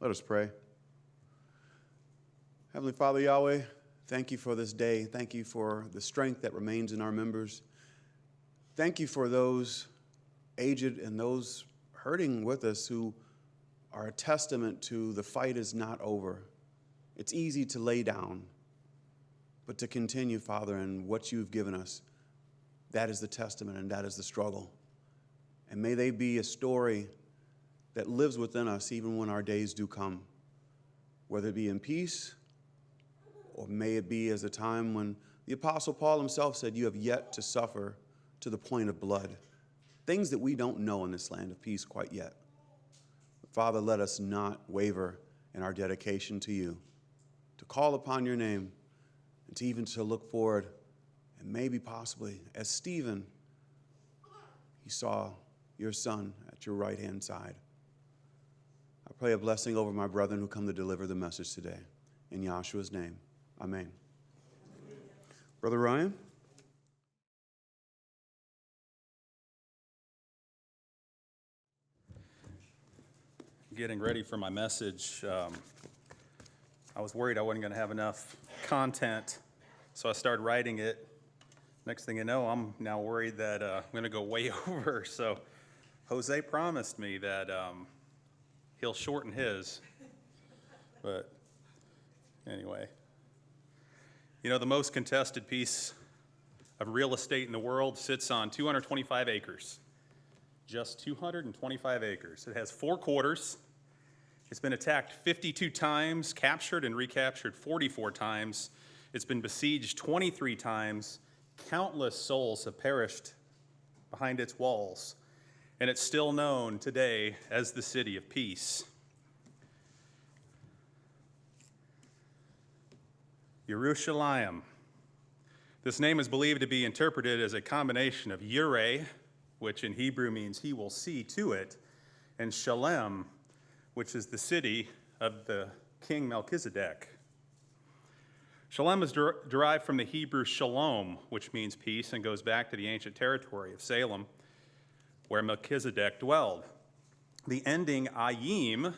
Let us pray. Heavenly Father, Yahweh, thank you for this day. Thank you for the strength that remains in our members. Thank you for those aged and those hurting with us who are a testament to the fight is not over. It's easy to lay down, but to continue, Father, in what you've given us, that is the testament and that is the struggle. And may they be a story that lives within us even when our days do come, whether it be in peace or may it be as a time when the Apostle Paul himself said, you have yet to suffer to the point of blood. Things that we don't know in this land of peace quite yet. But Father, let us not waver in our dedication to you, to call upon your name, and to even to look forward, and maybe possibly, as Stephen, he saw your son at your right-hand side. I pray a blessing over my brethren who come to deliver the message today. In Yahshua's name, amen. Brother Ryan? Getting ready for my message, I was worried I wasn't going to have enough content, so I started writing it. Next thing you know, I'm now worried that I'm going to go way over. So Jose promised me that he'll shorten his. But anyway, you know, the most contested piece of real estate in the world sits on 225 acres. Just 225 acres. It has 4 quarters. It's been attacked 52 times, captured and recaptured 44 times. It's been besieged 23 times. Countless souls have perished behind its walls, and it's still known today as the City of Peace. Yerushalayim. This name is believed to be interpreted as a combination of Yireh, which in Hebrew means he will see to it, and Shalem, which is the city of the king Melchizedek. Shalem is derived from the Hebrew shalom, which means peace, and goes back to the ancient territory of Salem, where Melchizedek dwelled. The ending ayim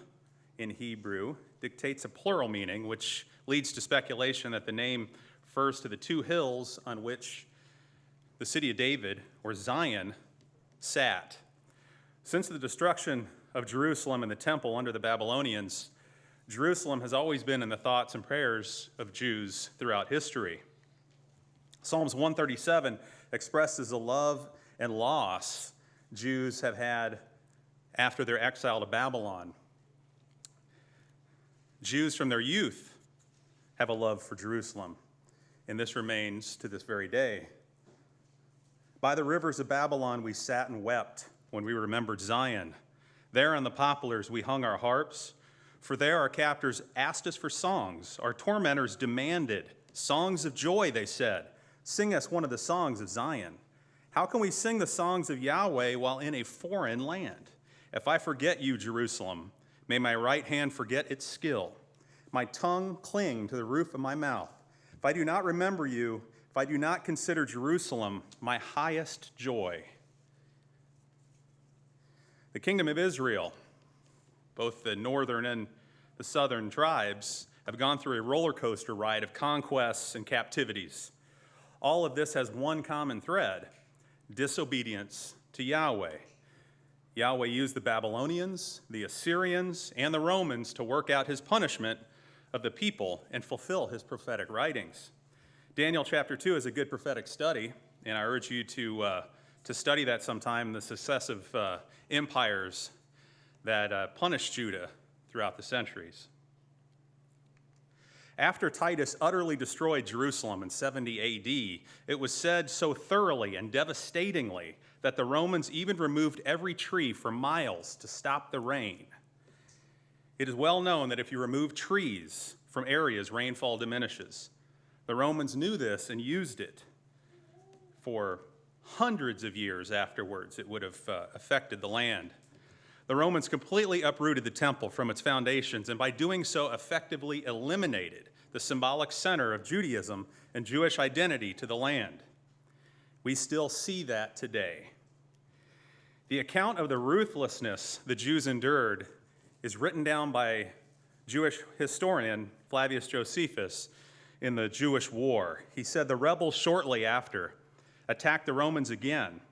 in Hebrew dictates a plural meaning, which leads to speculation that the name refers to the 2 hills on which the city of David, or Zion, sat. Since the destruction of Jerusalem and the temple under the Babylonians, Jerusalem has always been in the thoughts and prayers of Jews throughout history. Psalms 137 expresses the love and loss Jews have had after their exile to Babylon. Jews from their youth have a love for Jerusalem, and this remains to this very day. By the rivers of Babylon we sat and wept when we remembered Zion. There on the poplars we hung our harps, for there our captors asked us for songs. Our tormentors demanded songs of joy, they said. Sing us one of the songs of Zion. How can we sing the songs of Yahweh while in a foreign land? If I forget you, Jerusalem, may my right hand forget its skill, my tongue cling to the roof of my mouth. If I do not remember you, if I do not consider Jerusalem my highest joy. The kingdom of Israel, both the northern and the southern tribes, have gone through a roller coaster ride of conquests and captivities. All of this has one common thread: disobedience to Yahweh. Yahweh used the Babylonians, the Assyrians, and the Romans to work out his punishment of the people and fulfill his prophetic writings. Daniel chapter 2 is a good prophetic study, and I urge you to study that sometime, the successive empires that punished Judah throughout the centuries. After Titus utterly destroyed Jerusalem in 70 AD, it was said so thoroughly and devastatingly that the Romans even removed every tree for miles to stop the rain. It is well known that if you remove trees from areas, rainfall diminishes. The Romans knew this and used it for hundreds of years afterwards. It would have affected the land. The Romans completely uprooted the temple from its foundations, and by doing so effectively eliminated the symbolic center of Judaism and Jewish identity to the land. We still see that today. The account of the ruthlessness the Jews endured is written down by Jewish historian Flavius Josephus in the Jewish War. He said the rebels shortly after attacked the Romans again,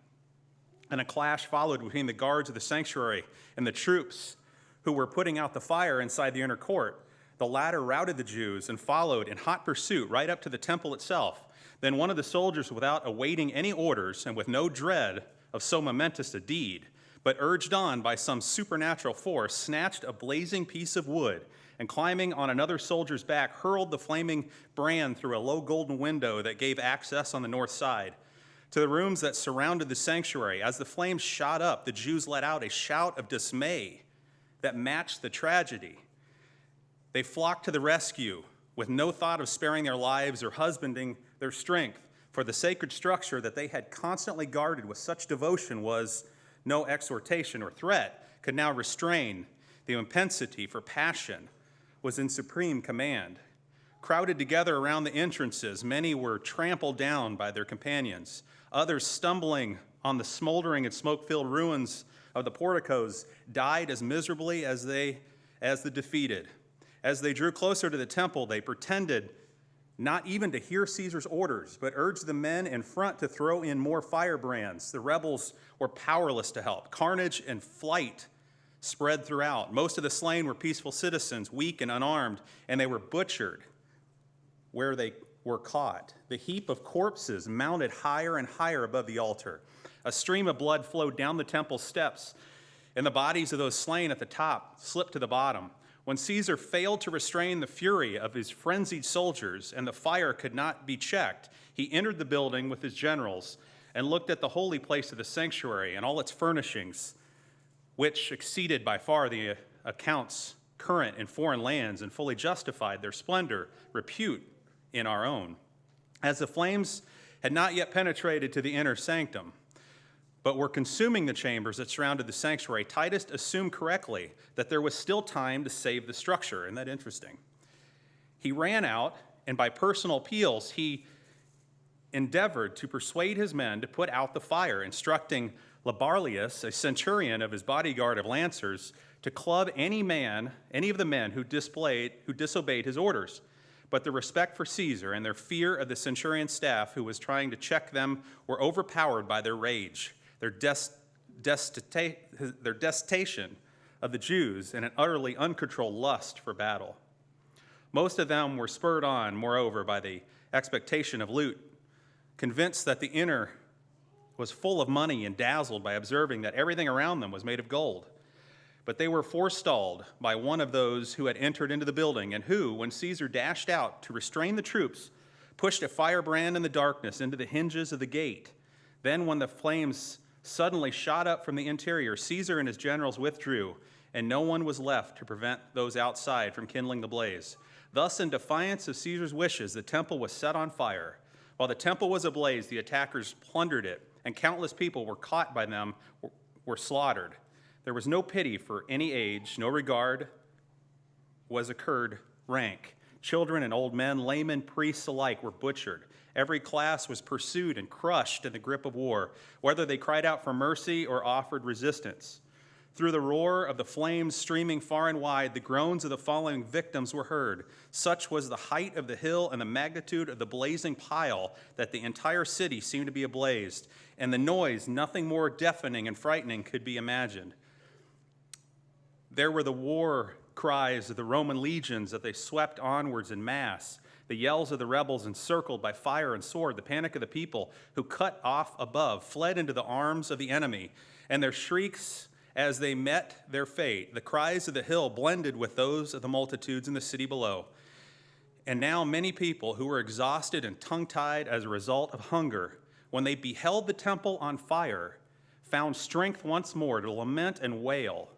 and a clash followed between the guards of the sanctuary and the troops who were putting out the fire inside the inner court. The latter routed the Jews and followed in hot pursuit right up to the temple itself. Then one of the soldiers, without awaiting any orders and with no dread of so momentous a deed, but urged on by some supernatural force, snatched a blazing piece of wood and climbing on another soldier's back, hurled the flaming brand through a low golden window that gave access on the north side to the rooms that surrounded the sanctuary. As the flames shot up, the Jews let out a shout of dismay that matched the tragedy. They flocked to the rescue with no thought of sparing their lives or husbanding their strength, for the sacred structure that they had constantly guarded with such devotion was no exhortation or threat could now restrain. The impensity for passion was in supreme command. Crowded together around the entrances, many were trampled down by their companions. Others, stumbling on the smoldering and smoke-filled ruins of the porticos, died as miserably as the defeated. As they drew closer to the temple, they pretended not even to hear Caesar's orders, but urged the men in front to throw in more firebrands. The rebels were powerless to help. Carnage and flight spread throughout. Most of the slain were peaceful citizens, weak and unarmed, and they were butchered where they were caught. The heap of corpses mounted higher and higher above the altar. A stream of blood flowed down the temple steps, and the bodies of those slain at the top slipped to the bottom. When Caesar failed to restrain the fury of his frenzied soldiers and the fire could not be checked, he entered the building with his generals and looked at the holy place of the sanctuary and all its furnishings, which exceeded by far the accounts current in foreign lands and fully justified their splendor, repute in our own. As the flames had not yet penetrated to the inner sanctum, but were consuming the chambers that surrounded the sanctuary, Titus assumed correctly that there was still time to save the structure. Isn't that interesting? He ran out, and by personal appeals, he endeavored to persuade his men to put out the fire, instructing Labarius, a centurion of his bodyguard of lancers, to club any of the men who disobeyed his orders. But the respect for Caesar and their fear of the centurion's staff, who was trying to check them, were overpowered by their rage, their detestation of the Jews, and an utterly uncontrolled lust for battle. Most of them were spurred on, moreover, by the expectation of loot, convinced that the inner was full of money and dazzled by observing that everything around them was made of gold. But they were forestalled by one of those who had entered into the building, and who, when Caesar dashed out to restrain the troops, pushed a firebrand in the darkness into the hinges of the gate. Then, when the flames suddenly shot up from the interior, Caesar and his generals withdrew, and no one was left to prevent those outside from kindling the blaze. Thus, in defiance of Caesar's wishes, the temple was set on fire. While the temple was ablaze, the attackers plundered it, and countless people were caught by them, were slaughtered. There was no pity for any age, no regard was occurred rank. Children and old men, laymen, priests alike were butchered. Every class was pursued and crushed in the grip of war, whether they cried out for mercy or offered resistance. Through the roar of the flames streaming far and wide, the groans of the falling victims were heard. Such was the height of the hill and the magnitude of the blazing pile that the entire city seemed to be ablaze, and the noise, nothing more deafening and frightening, could be imagined. There were the war cries of the Roman legions as they swept onwards in mass, the yells of the rebels encircled by fire and sword, the panic of the people who, cut off above, fled into the arms of the enemy, and their shrieks as they met their fate. The cries of the hill blended with those of the multitudes in the city below. And now many people who were exhausted and tongue-tied as a result of hunger, when they beheld the temple on fire, found strength once more to lament and wail.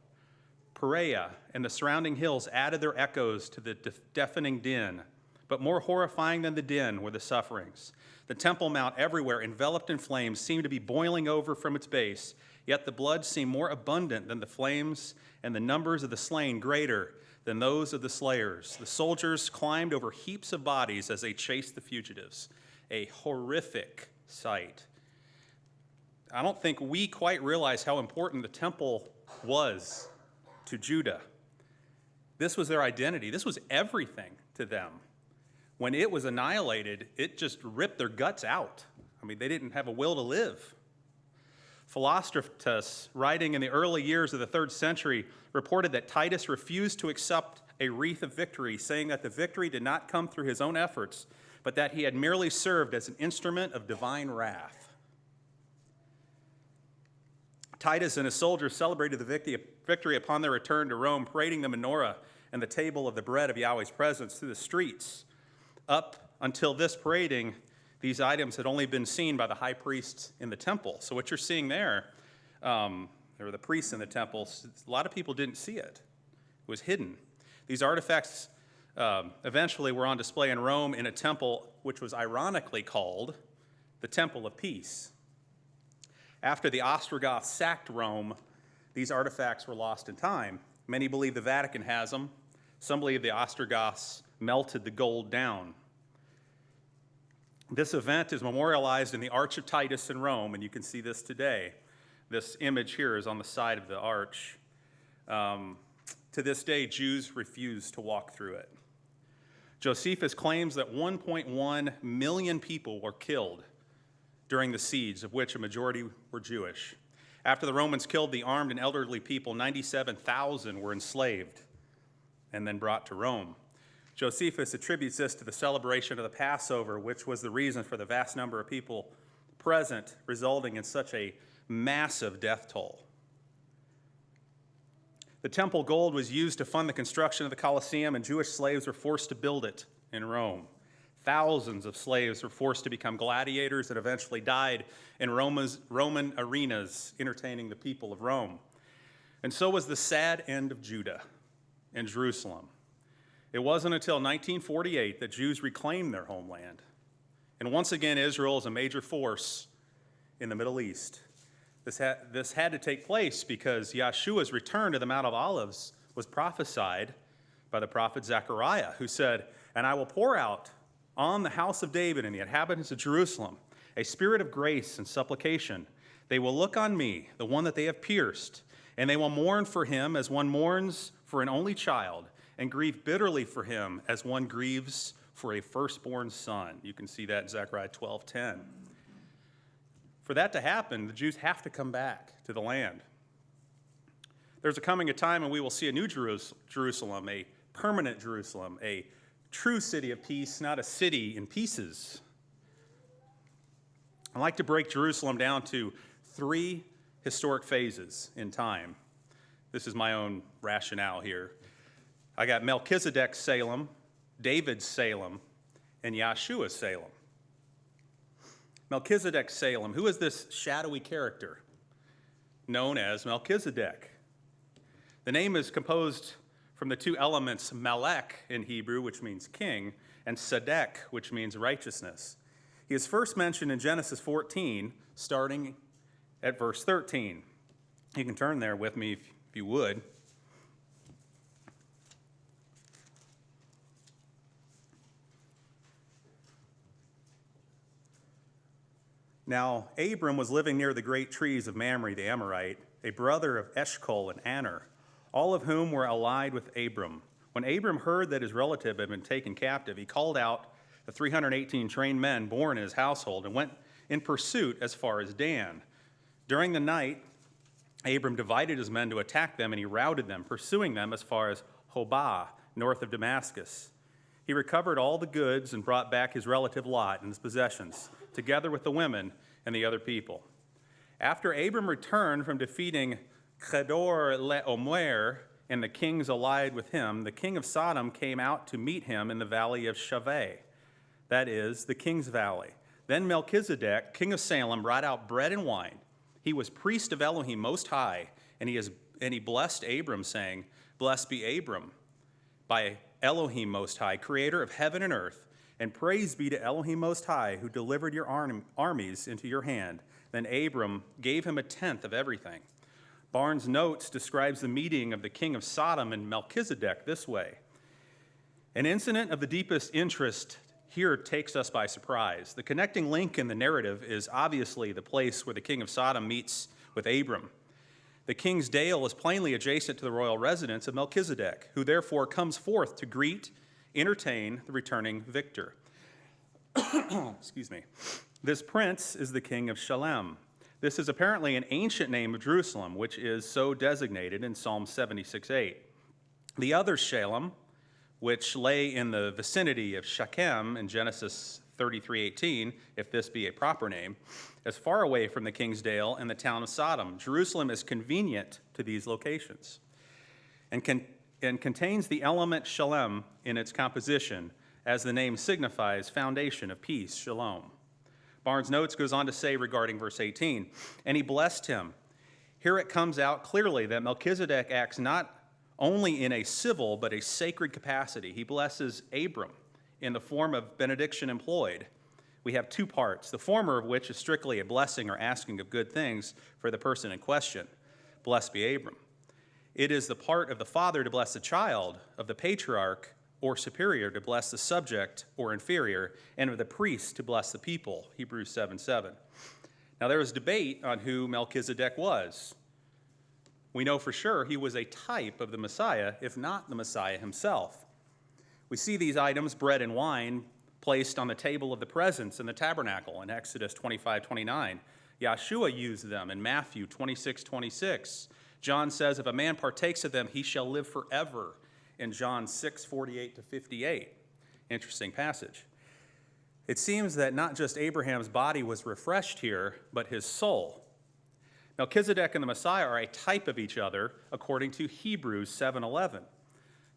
Perea and the surrounding hills added their echoes to the deafening din, but more horrifying than the din were the sufferings. The Temple Mount, everywhere enveloped in flames, seemed to be boiling over from its base, yet the blood seemed more abundant than the flames, and the numbers of the slain greater than those of the slayers. The soldiers climbed over heaps of bodies as they chased the fugitives. A horrific sight. I don't think we quite realize how important the temple was to Judah. This was their identity. This was everything to them. When it was annihilated, it just ripped their guts out. I mean, they didn't have a will to live. Philostratus, writing in the early years of the 3rd century, reported that Titus refused to accept a wreath of victory, saying that the victory did not come through his own efforts, but that he had merely served as an instrument of divine wrath. Titus and his soldiers celebrated the victory upon their return to Rome, parading the menorah and the table of the bread of Yahweh's presence through the streets. Up until this parading, these items had only been seen by the high priests in the temple. So what you're seeing there, or the priests in the temple, a lot of people didn't see it. It was hidden. These artifacts eventually were on display in Rome in a temple which was ironically called the Temple of Peace. After the Ostrogoths sacked Rome, these artifacts were lost in time. Many believe the Vatican has them. Some believe the Ostrogoths melted the gold down. This event is memorialized in the Arch of Titus in Rome, and you can see this today. This image here is on the side of the arch. To this day, Jews refuse to walk through it. Josephus claims that 1.1 million people were killed during the siege, of which a majority were Jewish. After the Romans killed the armed and elderly people, 97,000 were enslaved and then brought to Rome. Josephus attributes this to the celebration of the Passover, which was the reason for the vast number of people present, resulting in such a massive death toll. The temple gold was used to fund the construction of the Colosseum, and Jewish slaves were forced to build it in Rome. Thousands of slaves were forced to become gladiators and eventually died in Roman arenas, entertaining the people of Rome. And so was the sad end of Judah and Jerusalem. It wasn't until 1948 that Jews reclaimed their homeland. And once again, Israel is a major force in the Middle East. This had to take place because Yahshua's return to the Mount of Olives was prophesied by the prophet Zechariah, who said, "And I will pour out on the house of David and the inhabitants of Jerusalem a spirit of grace and supplication. They will look on me, the one that they have pierced, and they will mourn for him as one mourns for an only child, and grieve bitterly for him as one grieves for a firstborn son." You can see that in Zechariah 12:10. For that to happen, the Jews have to come back to the land. There's a time when we will see a new Jerusalem, a permanent Jerusalem, a true city of peace, not a city in pieces. I like to break Jerusalem down to 3 historic phases in time. This is my own rationale here. I got Melchizedek's Salem, David's Salem, and Yahshua's Salem. Melchizedek's Salem, who is this shadowy character known as Melchizedek? The name is composed from the 2 elements Melech in Hebrew, which means king, and Sedek, which means righteousness. He is first mentioned in Genesis 14, starting at verse 13. You can turn there with me if you would. Now, Abram was living near the great trees of Mamre the Amorite, a brother of Eshcol and Aner, all of whom were allied with Abram. When Abram heard that his relative had been taken captive, he called out the 318 trained men born in his household and went in pursuit as far as Dan. During the night, Abram divided his men to attack them, and he routed them, pursuing them as far as Hobah, north of Damascus. He recovered all the goods and brought back his relative Lot and his possessions, together with the women and the other people. After Abram returned from defeating Kedor-laomer and the kings allied with him, the king of Sodom came out to meet him in the valley of Shaveh, that is, the king's valley. Then Melchizedek, king of Salem, brought out bread and wine. He was priest of Elohim Most High, and he blessed Abram, saying, "Blessed be Abram by Elohim Most High, creator of heaven and earth, and praise be to Elohim Most High, who delivered your armies into your hand." Then Abram gave him 1/10 of everything. Barnes' Notes describes the meeting of the king of Sodom and Melchizedek this way: "An incident of the deepest interest here takes us by surprise. The connecting link in the narrative is obviously the place where the king of Sodom meets with Abram. The king's dale is plainly adjacent to the royal residence of Melchizedek, who therefore comes forth to greet, entertain the returning victor. Excuse me. This prince is the king of Shalem. This is apparently an ancient name of Jerusalem, which is so designated in Psalm 76:8. The other Shalem, which lay in the vicinity of Shechem in Genesis 33:18, if this be a proper name, is far away from the king's dale and the town of Sodom. Jerusalem is convenient to these locations and contains the element Shalem in its composition, as the name signifies foundation of peace, shalom. Barnes' Notes goes on to say regarding verse 18, and he blessed him. Here it comes out clearly that Melchizedek acts not only in a civil but a sacred capacity. He blesses Abram in the form of benediction employed. We have two parts, the former of which is strictly a blessing or asking of good things for the person in question. Blessed be Abram. It is the part of the father to bless the child, of the patriarch or superior to bless the subject or inferior, and of the priest to bless the people, Hebrews 7:7. Now there is debate on who Melchizedek was. We know for sure he was a type of the Messiah, if not the Messiah himself. We see these items, bread and wine, placed on the table of the presence in the tabernacle in Exodus 25:29. Yahshua used them in Matthew 26:26. John says, if a man partakes of them, he shall live forever, in John 6:48-58. Interesting passage. It seems that not just Abraham's body was refreshed here, but his soul. Melchizedek and the Messiah are a type of each other, according to Hebrews 7:11.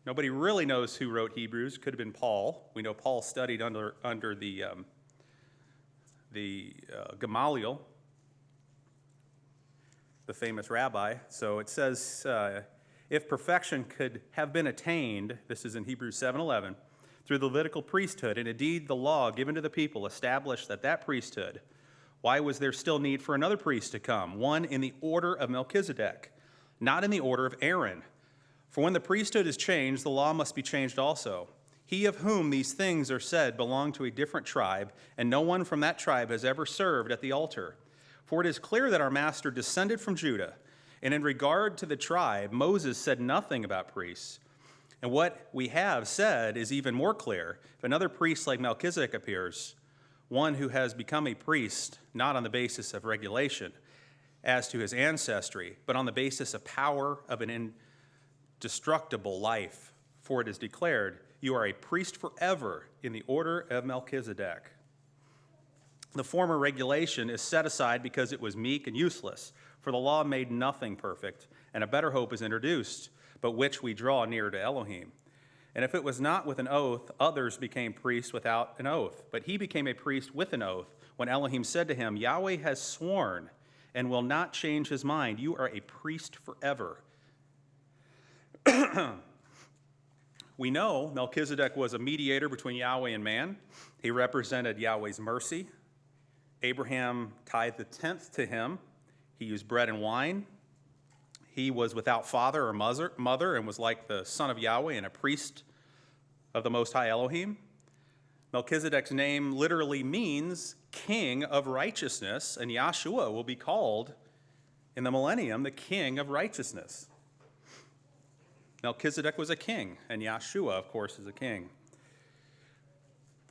Nobody really knows who wrote Hebrews. Could have been Paul. We know Paul studied under the Gamaliel, the famous rabbi. So it says, if perfection could have been attained, this is in Hebrews 7:11, through the Levitical priesthood, and indeed the law given to the people established that priesthood, why was there still need for another priest to come, one in the order of Melchizedek, not in the order of Aaron? For when the priesthood is changed, the law must be changed also. He of whom these things are said belonged to a different tribe, and no one from that tribe has ever served at the altar. For it is clear that our master descended from Judah, and in regard to the tribe, Moses said nothing about priests. And what we have said is even more clear. If another priest like Melchizedek appears, one who has become a priest, not on the basis of regulation as to his ancestry, but on the basis of power of an indestructible life, for it is declared, you are a priest forever in the order of Melchizedek. The former regulation is set aside because it was meek and useless, for the law made nothing perfect, and a better hope is introduced, but which we draw near to Elohim. And if it was not with an oath, others became priests without an oath. But he became a priest with an oath, when Elohim said to him, Yahweh has sworn and will not change his mind. You are a priest forever. We know Melchizedek was a mediator between Yahweh and man. He represented Yahweh's mercy. Abraham tithed the tenth to him. He used bread and wine. He was without father or mother and was like the son of Yahweh and a priest of the Most High Elohim. Melchizedek's name literally means king of righteousness, and Yahshua will be called in the millennium the king of righteousness. Melchizedek was a king, and Yahshua, of course, is a king.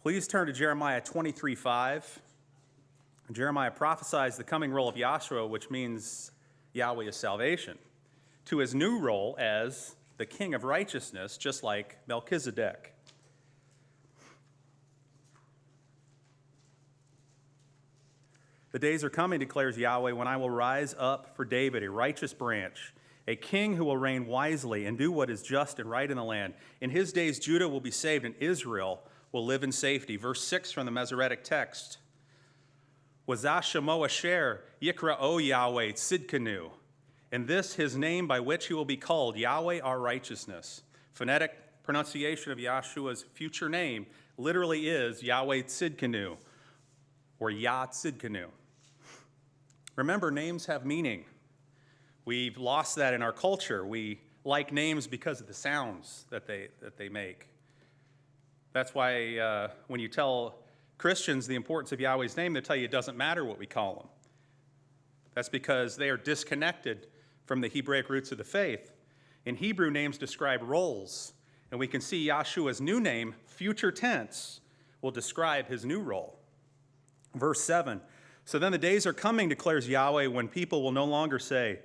Please turn to Jeremiah 23:5. Jeremiah prophesies the coming role of Yahshua, which means Yahweh is salvation, to his new role as the king of righteousness, just like Melchizedek. The days are coming, declares Yahweh, when I will rise up for David a righteous branch, a king who will reign wisely and do what is just and right in the land. In his days, Judah will be saved and Israel will live in safety. Verse 6 from the Masoretic text. Wazah Shemo Asher Yikra O Yahweh Tzidkenu. And this his name by which he will be called, Yahweh our righteousness. Phonetic pronunciation of Yahshua's future name literally is Yahweh Tzidkenu, or Yah Tzidkenu. Remember, names have meaning. We've lost that in our culture. We like names because of the sounds that they make. That's why when you tell Christians the importance of Yahweh's name, they tell you it doesn't matter what we call them. That's because they are disconnected from the Hebraic roots of the faith. In Hebrew, names describe roles, and we can see Yahshua's new name, future tense, will describe his new role. Verse 7, so then the days are coming, declares Yahweh, when people will no longer say,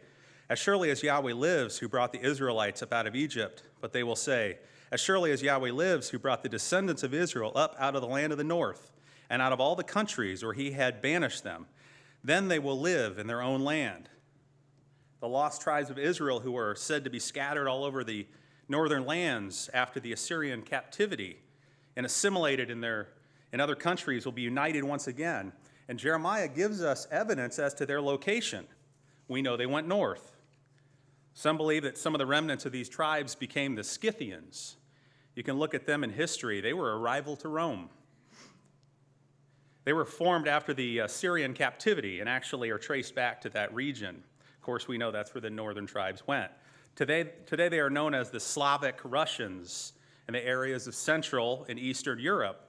as surely as Yahweh lives, who brought the Israelites up out of Egypt, but they will say, as surely as Yahweh lives, who brought the descendants of Israel up out of the land of the north, and out of all the countries where he had banished them, then they will live in their own land. The lost tribes of Israel, who are said to be scattered all over the northern lands after the Assyrian captivity and assimilated in other countries, will be united once again. And Jeremiah gives us evidence as to their location. We know they went north. Some believe that some of the remnants of these tribes became the Scythians. You can look at them in history. They were a rival to Rome. They were formed after the Assyrian captivity and actually are traced back to that region. Of course, we know that's where the northern tribes went. Today they are known as the Slavic Russians in the areas of Central and Eastern Europe.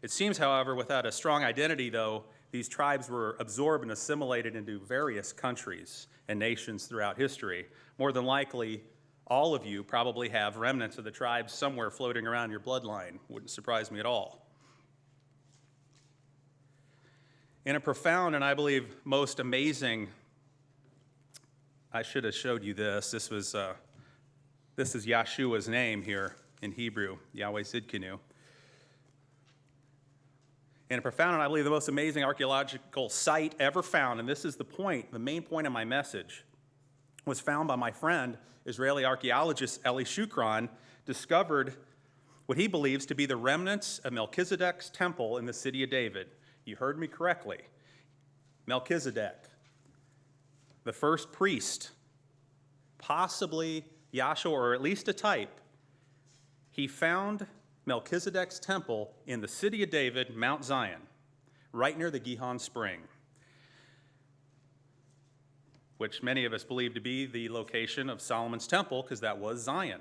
It seems, however, without a strong identity, though, these tribes were absorbed and assimilated into various countries and nations throughout history. More than likely, all of you probably have remnants of the tribes somewhere floating around your bloodline. Wouldn't surprise me at all. In a profound and I believe most amazing, I should have showed you this. This is Yahshua's name here in Hebrew, Yahweh Zidkenu. In a profound and I believe the most amazing archaeological site ever found, and this is the point, the main point of my message, was found by my friend, Israeli archaeologist Eli Shukron, discovered what he believes to be the remnants of Melchizedek's temple in the city of David. You heard me correctly. Melchizedek, the first priest, possibly Yahshua, or at least a type, he found Melchizedek's temple in the city of David, Mount Zion, right near the Gihon Spring, which many of us believe to be the location of Solomon's temple, because that was Zion.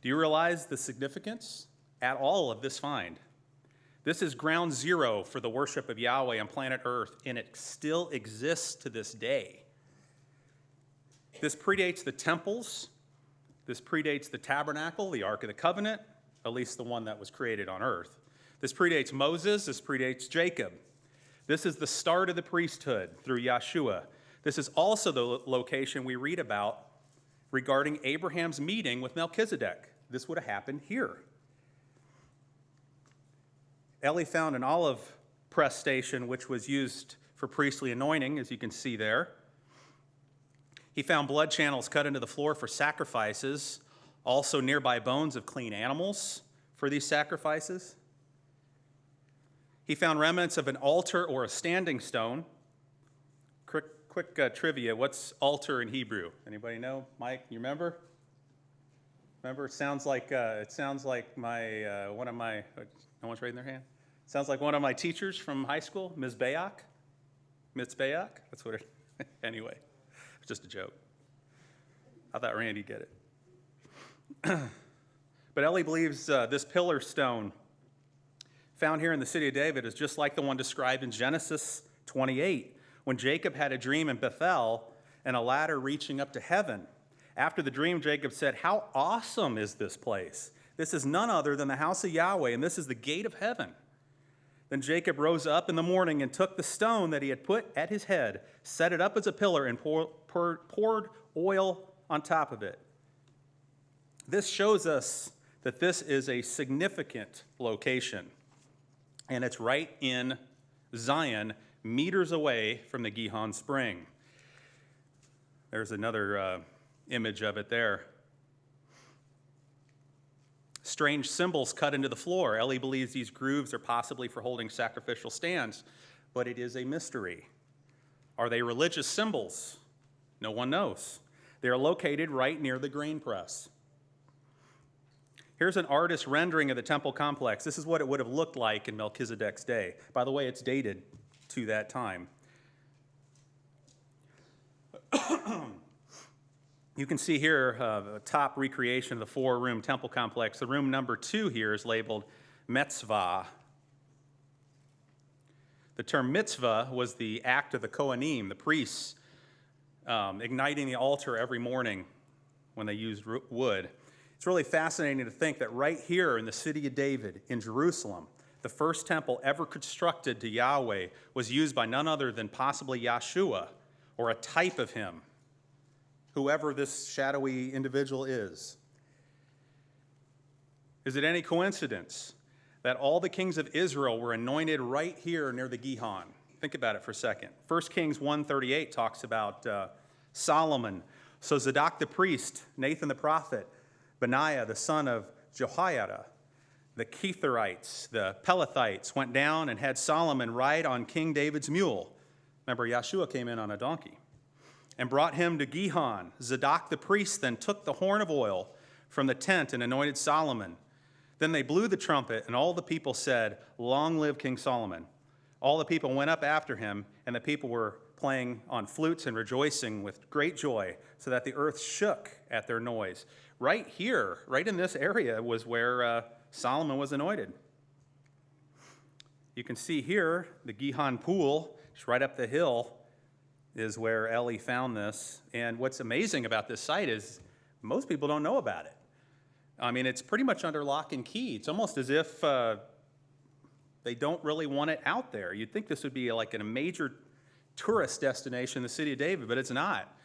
Do you realize the significance at all of this find? This is ground zero for the worship of Yahweh on planet Earth, and it still exists to this day. This predates the temples. This predates the tabernacle, the Ark of the Covenant, at least the one that was created on earth. This predates Moses. This predates Jacob. This is the start of the priesthood through Yahshua. This is also the location we read about regarding Abraham's meeting with Melchizedek. This would have happened here. Eli found an olive press station which was used for priestly anointing, as you can see there. He found blood channels cut into the floor for sacrifices, also nearby bones of clean animals for these sacrifices. He found remnants of an altar or a standing stone. Quick trivia, what's altar in Hebrew? Anybody know? Mike, you remember? Remember, it sounds like my one of my, no one's raising their hand? Sounds like one of my teachers from high school, Ms. Bayak. Ms. Bayak? That's what it, anyway, it's just a joke. I thought Randy'd get it. But Eli believes this pillar stone found here in the city of David is just like the one described in Genesis 28, when Jacob had a dream in Bethel and a ladder reaching up to heaven. After the dream, Jacob said, "How awesome is this place? This is none other than the house of Yahweh, and this is the gate of heaven." Then Jacob rose up in the morning and took the stone that he had put at his head, set it up as a pillar, and poured oil on top of it. This shows us that this is a significant location, and it's right in Zion, meters away from the Gihon Spring. There's another image of it there. Strange symbols cut into the floor. Eli believes these grooves are possibly for holding sacrificial stands, but it is a mystery. Are they religious symbols? No one knows. They are located right near the grain press. Here's an artist's rendering of the temple complex. This is what it would have looked like in Melchizedek's day. By the way, it's dated to that time. You can see here a top recreation of the four-room temple complex. The room number 2 here is labeled mitzvah. The term mitzvah was the act of the Kohanim, the priests, igniting the altar every morning when they used wood. It's really fascinating to think that right here in the city of David, in Jerusalem, the first temple ever constructed to Yahweh was used by none other than possibly Yahshua, or a type of him, whoever this shadowy individual is. Is it any coincidence that all the kings of Israel were anointed right here near the Gihon? Think about it for a second. 1 Kings 1:38 talks about Solomon. So Zadok the priest, Nathan the prophet, Benaiah the son of Jehoiada, the Ketherites, the Pelethites went down and had Solomon ride on King David's mule. Remember, Yahshua came in on a donkey and brought him to Gihon. Zadok the priest then took the horn of oil from the tent and anointed Solomon. Then they blew the trumpet, and all the people said, "Long live King Solomon." All the people went up after him, and the people were playing on flutes and rejoicing with great joy, so that the earth shook at their noise. Right here, right in this area, was where Solomon was anointed. You can see here the Gihon pool, just right up the hill, is where Eli found this. And what's amazing about this site is most people don't know about it. I mean, it's pretty much under lock and key. It's almost as if they don't really want it out there. You'd think this would be like a major tourist destination in the city of David, but it's not.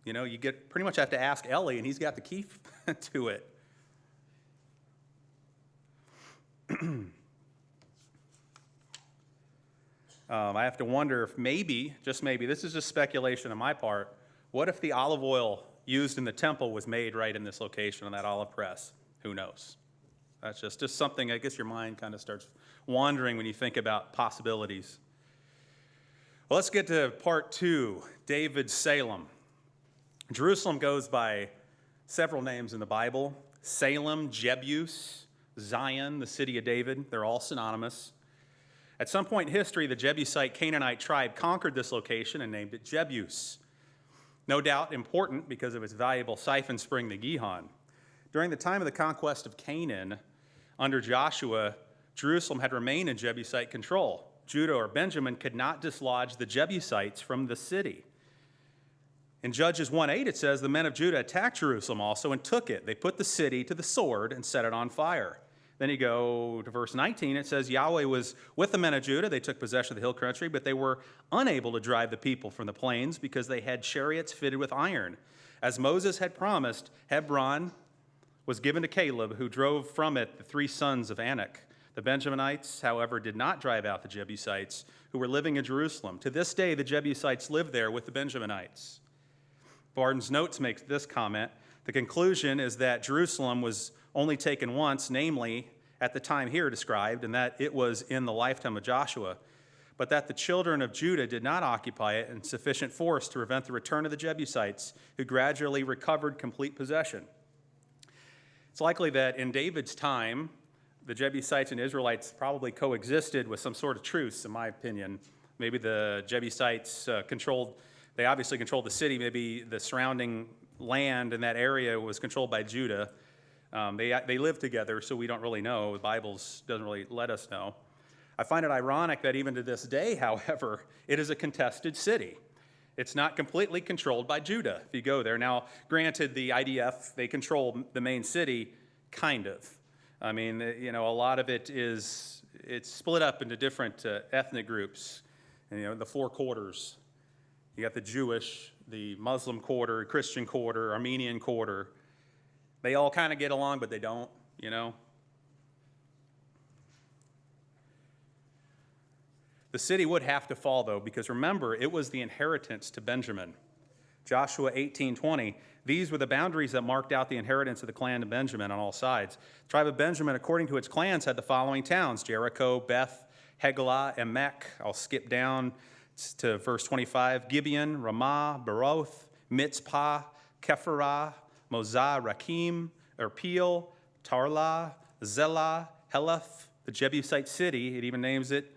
You pretty much have to ask Eli, and he's got the key to it. I have to wonder if maybe, just maybe, this is just speculation on my part, what if the olive oil used in the temple was made right in this location on that olive press? Who knows? That's just something, I guess your mind kind of starts wandering when you think about possibilities. Well, let's get to part 2, David's Salem. Jerusalem goes by several names in the Bible: Salem, Jebus, Zion, the city of David. They're all synonymous. At some point in history, the Jebusite Canaanite tribe conquered this location and named it Jebus. No doubt important because of its valuable siphon spring, the Gihon. During the time of the conquest of Canaan, under Joshua, Jerusalem had remained in Jebusite control. Judah or Benjamin could not dislodge the Jebusites from the city. In Judges 1:8, it says, the men of Judah attacked Jerusalem also and took it. They put the city to the sword and set it on fire. Then you go to verse 19, it says, Yahweh was with the men of Judah. They took possession of the hill country, but they were unable to drive the people from the plains because they had chariots fitted with iron. As Moses had promised, Hebron was given to Caleb, who drove from it the 3 sons of Anak. The Benjaminites, however, did not drive out the Jebusites who were living in Jerusalem. To this day, the Jebusites live there with the Benjaminites. Barton's notes makes this comment. The conclusion is that Jerusalem was only taken once, namely at the time here described, and that it was in the lifetime of Joshua, but that the children of Judah did not occupy it in sufficient force to prevent the return of the Jebusites, who gradually recovered complete possession. It's likely that in David's time, the Jebusites and Israelites probably coexisted with some sort of truce, in my opinion. Maybe the Jebusites they obviously controlled the city. Maybe the surrounding land in that area was controlled by Judah. They lived together, so we don't really know. The Bible doesn't really let us know. I find it ironic that even to this day, however, it is a contested city. It's not completely controlled by Judah, if you go there. Now, granted, the IDF, they control the main city, kind of. I mean, a lot of it's split up into different ethnic groups. And, the 4 quarters. You got the Jewish, the Muslim quarter, Christian quarter, Armenian quarter. They all kind of get along, but they don't, The city would have to fall, though, because remember, it was the inheritance to Benjamin. Joshua 18:20, these were the boundaries that marked out the inheritance of the clan of Benjamin on all sides. The tribe of Benjamin, according to its clans, had the following towns: Jericho, Beth, Heglah, and Mech. I'll skip down to verse 25. Gibeon, Ramah, Beroth, Mitzpah, Kephirah, Mozah, Rakim, Erpeel, Tarlah, Zelah, Heleph, the Jebusite city, it even names it,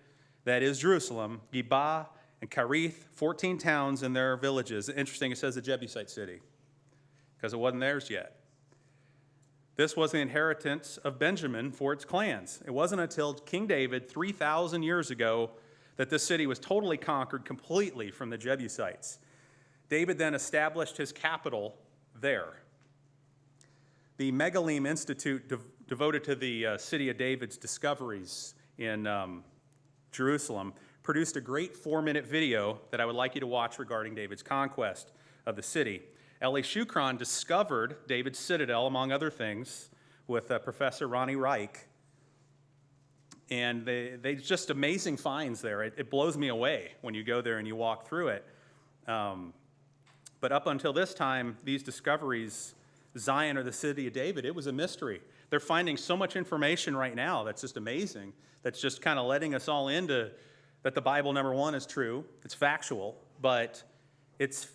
that is Jerusalem, Gibah, and Karith, 14 towns and their villages. Interesting, it says the Jebusite city, because it wasn't theirs yet. This was the inheritance of Benjamin for its clans. It wasn't until King David, 3,000 years ago, that this city was totally conquered completely from the Jebusites. David then established his capital there. The Megalim Institute devoted to the city of David's discoveries in Jerusalem produced a great 4-minute video that I would like you to watch regarding David's conquest of the city. Eli Shukron discovered David's citadel, among other things, with Professor Ronnie Reich. And they just amazing finds there. It blows me away when you go there and you walk through it. But up until this time, these discoveries, Zion or the city of David, it was a mystery. They're finding so much information right now that's just amazing, that's just kind of letting us all into that the Bible, number one, is true. It's factual, but it's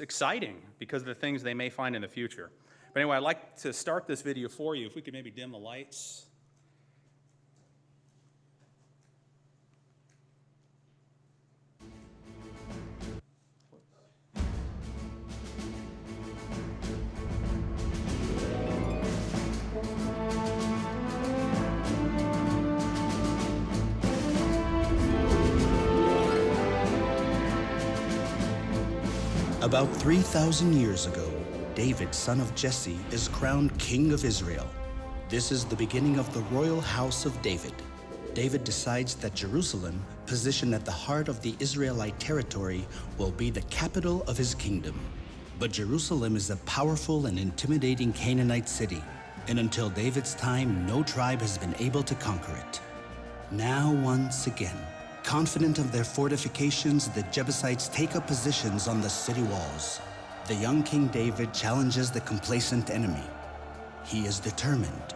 exciting because of the things they may find in the future. But anyway, I'd like to start this video for you. If we could maybe dim the lights. About 3,000 years ago, David, son of Jesse, is crowned king of Israel. This is the beginning of the royal house of David. David decides that Jerusalem, positioned at the heart of the Israelite territory, will be the capital of his kingdom. But Jerusalem is a powerful and intimidating Canaanite city, and until David's time, no tribe has been able to conquer it. Now, once again, confident of their fortifications, the Jebusites take up positions on the city walls. The young King David challenges the complacent enemy. He is determined.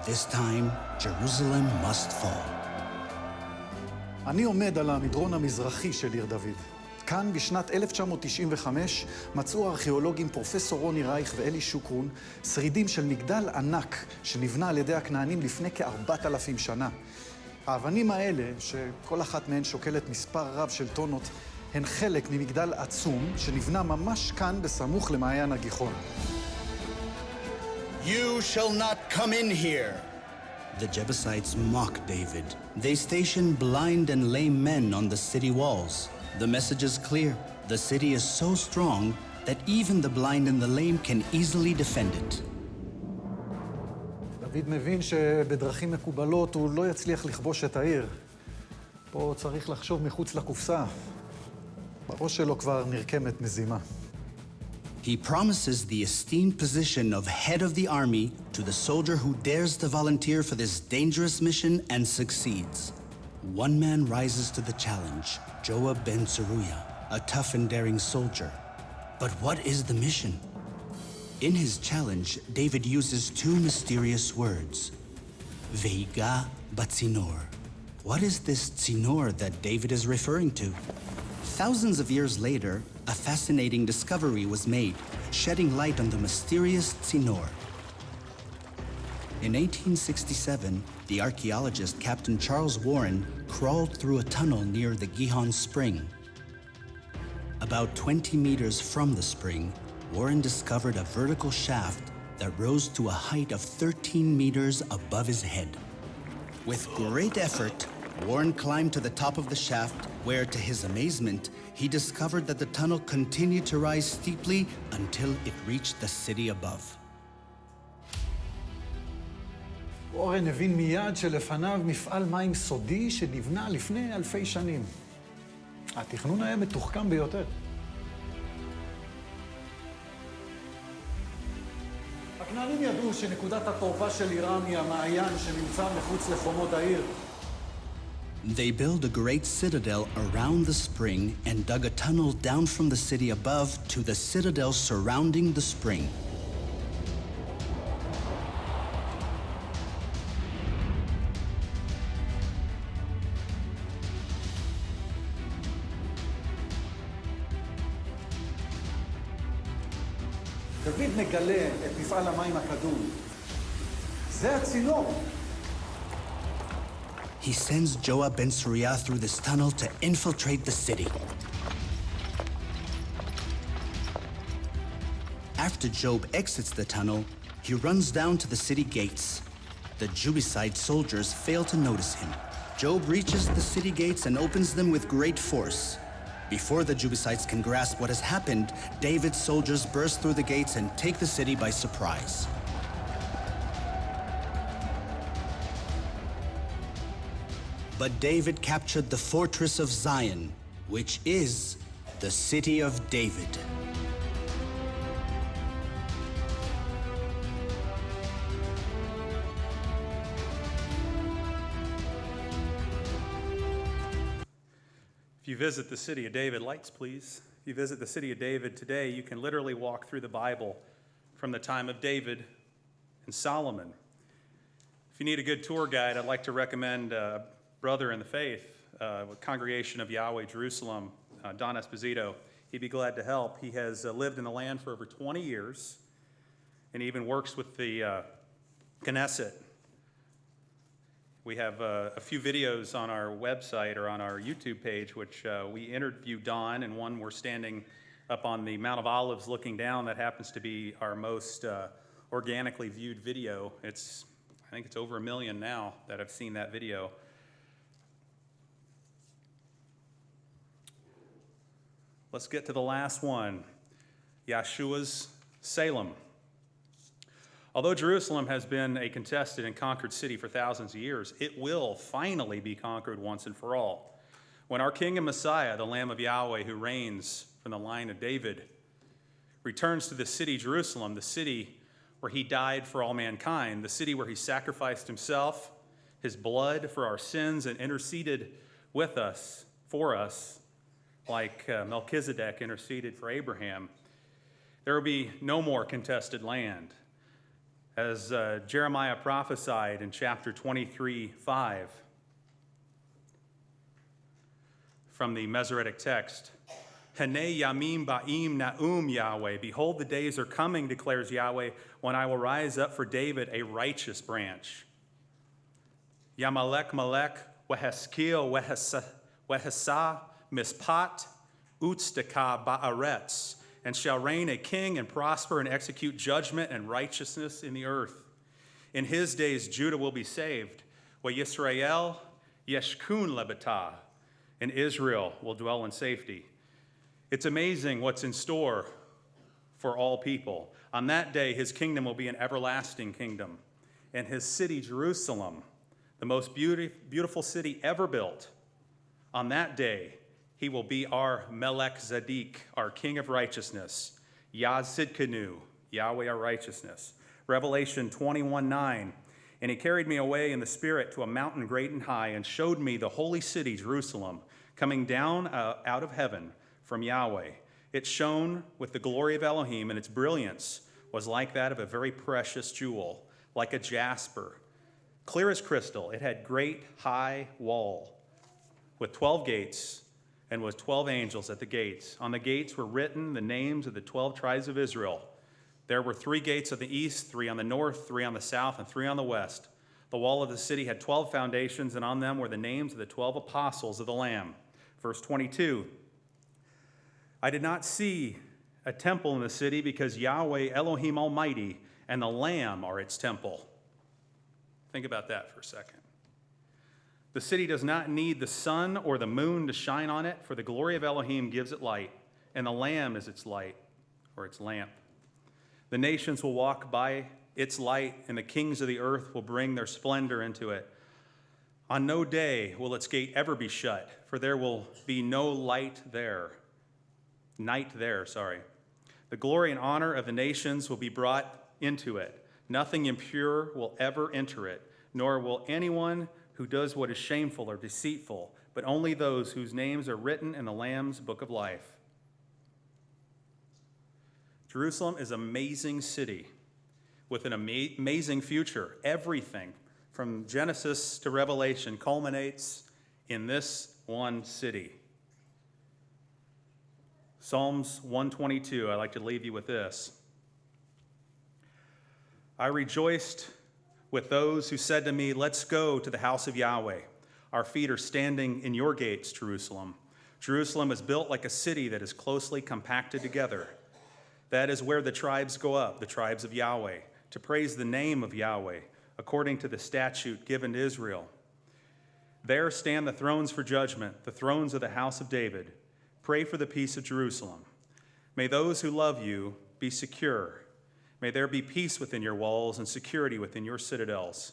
This time, Jerusalem must fall. אני עומד על המדרון המזרחי של עיר דוד. כאן בשנת 1995 מצאו הארכיאולוגים פרופסור רוני רייך ואלי שוקרון שרידים של מגדל ענק שנבנה על ידי הכנענים לפני כ-4,000 שנה. האבנים האלה, שכל אחת מהן שוקלת מספר רב של טונות, הן חלק ממגדל עצום שנבנה ממש כאן בסמוך למעיין הגיחון. You shall not come in here. The Jebusites mock David. They station blind and lame men on the city walls. The message is clear. The city is so strong that even the blind and the lame can easily defend it. דוד מבין שבדרכים מקובלות הוא לא יצליח לכבוש את העיר. פה צריך לחשוב מחוץ לקופסה. בראש שלו כבר נרקמת מזימה. He promises the esteemed position of head of the army to the soldier who dares to volunteer for this dangerous mission and succeeds. One man rises to the challenge, Joab ben Zeruiah, a tough and daring soldier. But what is the mission? In his challenge, David uses two mysterious words, Veiga batzinor. What is this tzinor that David is referring to? Thousands of years later, a fascinating discovery was made, shedding light on the mysterious tzinor. In 1867, the archaeologist Captain Charles Warren crawled through a tunnel near the Gihon Spring. About 20 meters from the spring, Warren discovered a vertical shaft that rose to a height of 13 meters above his head. With great effort, Warren climbed to the top of the shaft, where, to his amazement, he discovered that the tunnel continued to rise steeply until it reached the city above. אורן הבין מיד שלפניו מפעל מים סודי שנבנה לפני אלפי שנים. התכנון היה מתוחכם ביותר. הכנענים ידעו שנקודת התורפה של עירם היא המעיין שנמצא מחוץ לחומות העיר. They built a great citadel around the spring and dug a tunnel down from the city above to the citadel surrounding the spring. דוד מגלה את מפעל המים הקדום. זה הצינור. He sends Joab ben Zeruiah through this tunnel to infiltrate the city. After Joab exits the tunnel, he runs down to the city gates. The Jebusite soldiers fail to notice him. Joab reaches the city gates and opens them with great force. Before the Jebusites can grasp what has happened, David's soldiers burst through the gates and take the city by surprise. But David captured the fortress of Zion, which is the city of David. If you visit the city of David, lights please. If you visit the city of David today, you can literally walk through the Bible from the time of David and Solomon. If you need a good tour guide, I'd like to recommend a brother in the faith, Congregation of Yahweh, Jerusalem, Don Esposito. He'd be glad to help. He has lived in the land for over 20 years, and he even works with the Knesset. We have a few videos on our website or on our YouTube page, which we interview Don, and one we're standing up on the Mount of Olives looking down. That happens to be our most organically viewed video. I think it's over 1 million now that have seen that video. Let's get to the last one, Yahshua's Salem. Although Jerusalem has been a contested and conquered city for thousands of years, it will finally be conquered once and for all. When our King and Messiah, the Lamb of Yahweh, who reigns from the line of David, returns to the city Jerusalem, the city where he died for all mankind, the city where he sacrificed himself, his blood for our sins, and interceded with us, for us, like Melchizedek interceded for Abraham, there will be no more contested land. As Jeremiah prophesied in chapter 23:5 from the Masoretic text, Hanei yamim ba'im na'um Yahweh. Behold, the days are coming, declares Yahweh, when I will rise up for David a righteous branch. Yamalek malek weheskil wehesa mispat utzdaka ba'aretz, and shall reign a king and prosper and execute judgment and righteousness in the earth. In his days Judah will be saved, wa Yisrael yeshkun lebetah, and Israel will dwell in safety. It's amazing what's in store for all people. On that day, his kingdom will be an everlasting kingdom, and his city, Jerusalem, the most beautiful city ever built, on that day, he will be our Melchizedek, our King of righteousness. Yah Sidkenu, Yahweh our righteousness. Revelation 21:9. And he carried me away in the spirit to a mountain great and high, and showed me the holy city, Jerusalem, coming down out of heaven from Yahweh. It shone with the glory of Elohim, and its brilliance was like that of a very precious jewel, like a jasper. Clear as crystal, it had great high wall with 12 gates, and was 12 angels at the gates. On the gates were written the names of the 12 tribes of Israel. There were 3 gates of the east, 3 on the north, 3 on the south, and 3 on the west. The wall of the city had 12 foundations, and on them were the names of the 12 apostles of the Lamb. Verse 22, I did not see a temple in the city, because Yahweh Elohim Almighty and the Lamb are its temple. Think about that for a second. The city does not need the sun or the moon to shine on it, for the glory of Elohim gives it light, and the Lamb is its light, or its lamp. The nations will walk by its light, and the kings of the earth will bring their splendor into it. On no day will its gate ever be shut, for there will be no night there. The glory and honor of the nations will be brought into it. Nothing impure will ever enter it, nor will anyone who does what is shameful or deceitful, but only those whose names are written in the Lamb's book of life. Jerusalem is an amazing city with an amazing future. Everything from Genesis to Revelation culminates in this one city. Psalms 122, I'd like to leave you with this. I rejoiced with those who said to me, let's go to the house of Yahweh. Our feet are standing in your gates, Jerusalem. Jerusalem is built like a city that is closely compacted together. That is where the tribes go up, the tribes of Yahweh, to praise the name of Yahweh, according to the statute given to Israel. There stand the thrones for judgment, the thrones of the house of David. Pray for the peace of Jerusalem. May those who love you be secure. May there be peace within your walls and security within your citadels.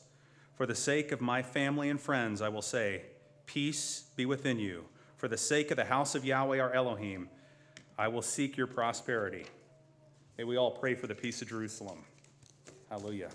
For the sake of my family and friends, I will say, peace be within you. For the sake of the house of Yahweh our Elohim, I will seek your prosperity. May we all pray for the peace of Jerusalem. Hallelujah.